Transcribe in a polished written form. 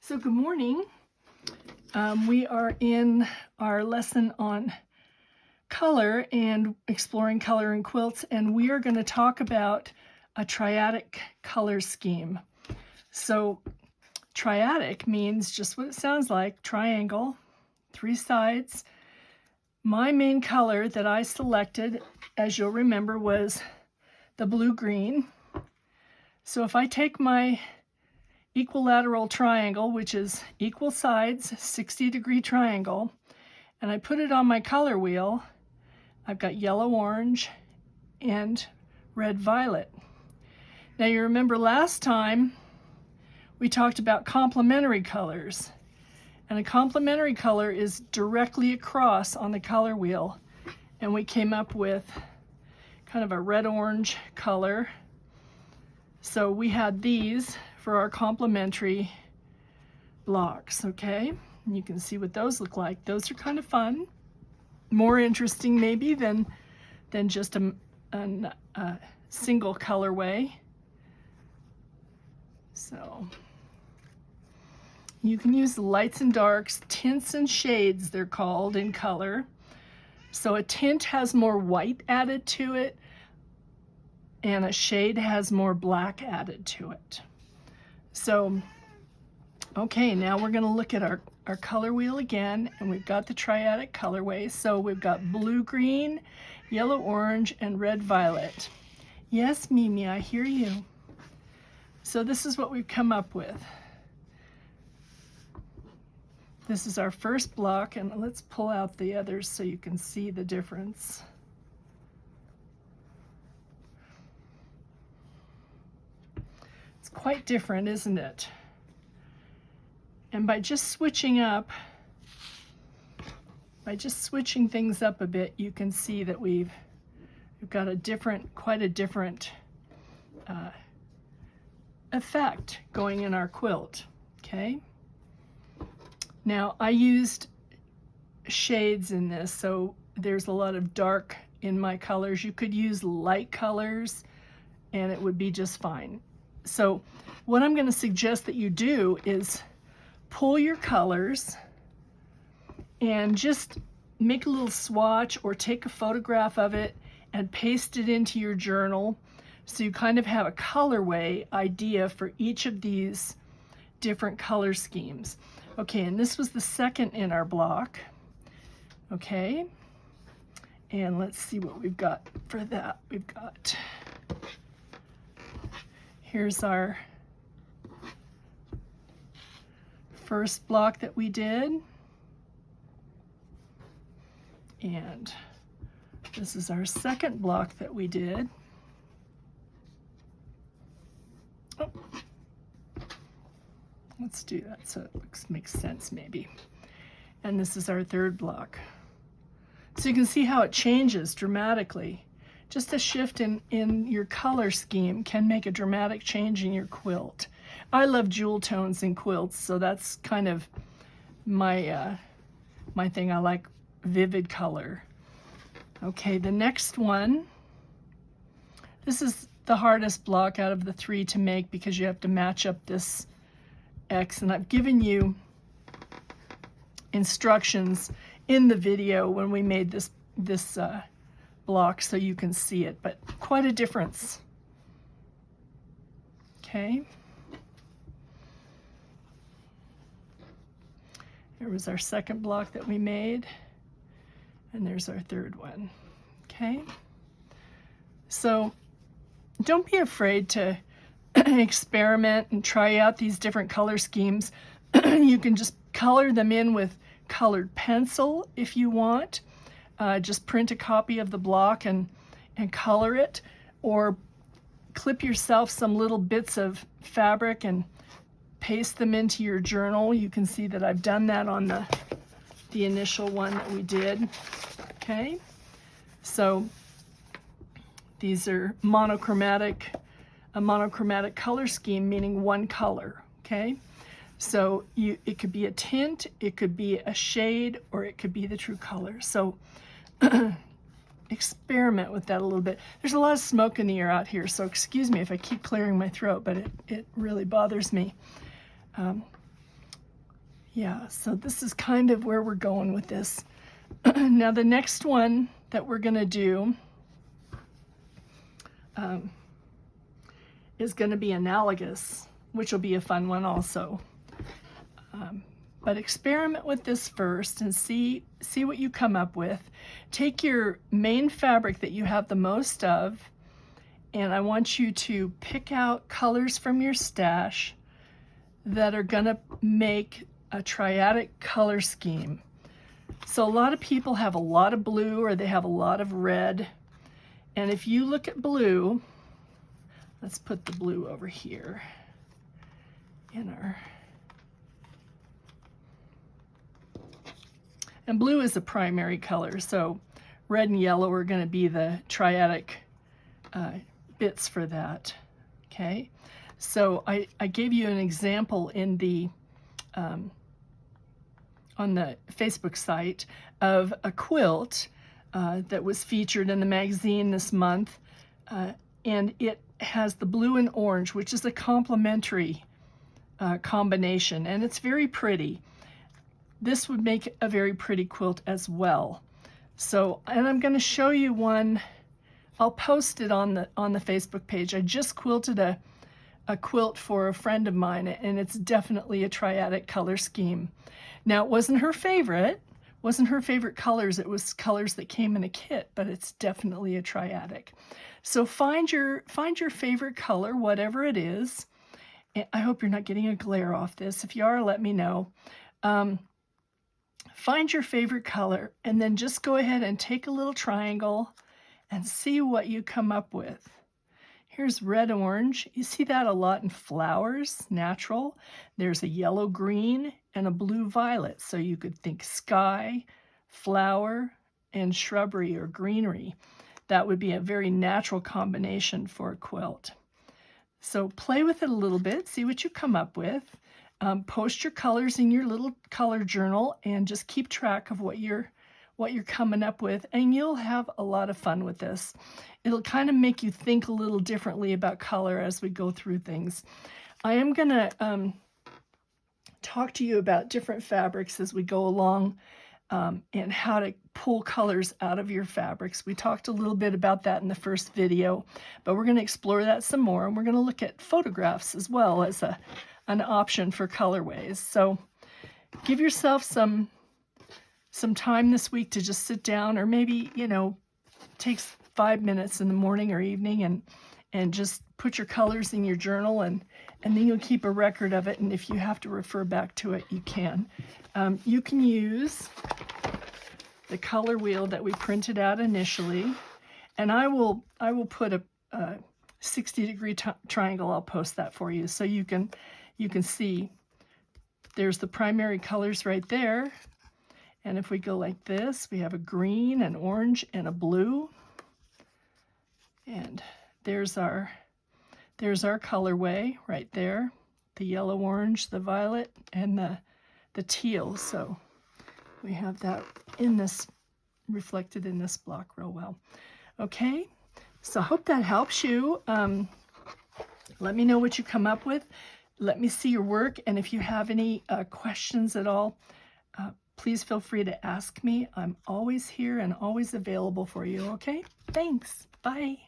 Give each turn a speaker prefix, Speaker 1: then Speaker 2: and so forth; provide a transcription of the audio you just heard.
Speaker 1: So good morning. We are in our lesson on color and exploring color in quilts, and we are going to talk about a triadic color scheme. So triadic means just what it sounds like, triangle, three sides. My main color that I selected, as you'll remember, was the blue-green. So if I take my equilateral triangle, which is equal sides, 60-degree triangle, and I put it on my color wheel, I've got yellow, orange, and red, violet. Now you remember last time we talked about complementary colors, and a complementary color is directly across on the color wheel, and we came up with kind of a red-orange color. So we had these for our complementary blocks, okay? And you can see what those look like. Those are kind of fun, more interesting maybe than just a single colorway. So you can use lights and darks, tints and shades they're called in color. So a tint has more white added to it, and a shade has more black added to it. So, okay, now we're going to look at our color wheel again, and we've got the triadic colorway. So we've got blue-green, yellow-orange, and red-violet. Yes, Mimi, I hear you. So this is what we've come up with. This is our first block, and let's pull out the others so you can see the difference. Quite different, isn't it? And by just switching things up a bit, you can see that we've got quite a different effect going in our quilt. Okay. Now I used shades in this, so there's a lot of dark in my colors. You could use light colors, and it would be just fine. So what I'm going to suggest that you do is pull your colors and just make a little swatch or take a photograph of it and paste it into your journal, so you kind of have a colorway idea for each of these different color schemes. Okay, and this was the second in our block. Okay, and let's see what we've got for that. We've got, here's our first block that we did, and this is our second block that we did. Oh, let's do that so it makes sense maybe. And this is our third block. So you can see how it changes dramatically. Just a shift in your color scheme can make a dramatic change in your quilt. I love jewel tones in quilts, so that's kind of my thing. I like vivid color. Okay, the next one, this is the hardest block out of the three to make because you have to match up this X, and I've given you instructions in the video when we made this block so you can see it, but quite a difference. Okay. Here was our second block that we made, and there's our third one. Okay. So don't be afraid to experiment and try out these different color schemes. You can just color them in with colored pencil if you want. Just print a copy of the block and color it, or clip yourself some little bits of fabric and paste them into your journal. You can see that I've done that on the initial one that we did. Okay, so these are a monochromatic color scheme, meaning one color. Okay, so it could be a tint, it could be a shade, or it could be the true color. So experiment with that a little bit. There's a lot of smoke in the air out here, so excuse me if I keep clearing my throat, but it really bothers me. Yeah, so this is kind of where we're going with this. Now the next one that we're going to do is going to be analogous, which will be a fun one also. But experiment with this first and see what you come up with. Take your main fabric that you have the most of, and I want you to pick out colors from your stash that are going to make a triadic color scheme. So a lot of people have a lot of blue or they have a lot of red. And if you look at blue, let's put the blue over here in our... And blue is a primary color, so red and yellow are going to be the triadic bits for that. Okay, so I gave you an example in the on the Facebook site of a quilt that was featured in the magazine this month, and it has the blue and orange, which is a complementary combination, and it's very pretty. This would make a very pretty quilt as well. So, and I'm going to show you one. I'll post it on the Facebook page. I just quilted a quilt for a friend of mine, and it's definitely a triadic color scheme. Now, it wasn't her favorite colors. It was colors that came in a kit, but it's definitely a triadic. So find your favorite color, whatever it is. And I hope you're not getting a glare off this. If you are, let me know. Find your favorite color and then just go ahead and take a little triangle and see what you come up with. Here's red orange. You see that a lot in flowers, natural. There's a yellow green and a blue violet. So you could think sky, flower, and shrubbery or greenery. That would be a very natural combination for a quilt. So play with it a little bit, see what you come up with. Post your colors in your little color journal and just keep track of what you're coming up with, and you'll have a lot of fun with this. It'll kind of make you think a little differently about color as we go through things. I am going to talk to you about different fabrics as we go along, and how to pull colors out of your fabrics. We talked a little bit about that in the first video, but we're going to explore that some more, and we're going to look at photographs as well as an option for colorways. So give yourself some time this week to just sit down, or maybe, takes 5 minutes in the morning or evening and just put your colors in your journal, and then you'll keep a record of it, and if you have to refer back to it, you can. You can use the color wheel that we printed out initially, and I will put a 60-degree triangle. I'll post that for you so you can see there's the primary colors right there. And if we go like this, we have a green, an orange, and a blue. And there's our colorway right there. The yellow, orange, the violet, and the teal. So we have that in this, reflected in this block real well. Okay, so I hope that helps you. Let me know what you come up with. Let me see your work, and if you have any questions at all, please feel free to ask me. I'm always here and always available for you, okay? Thanks. Bye.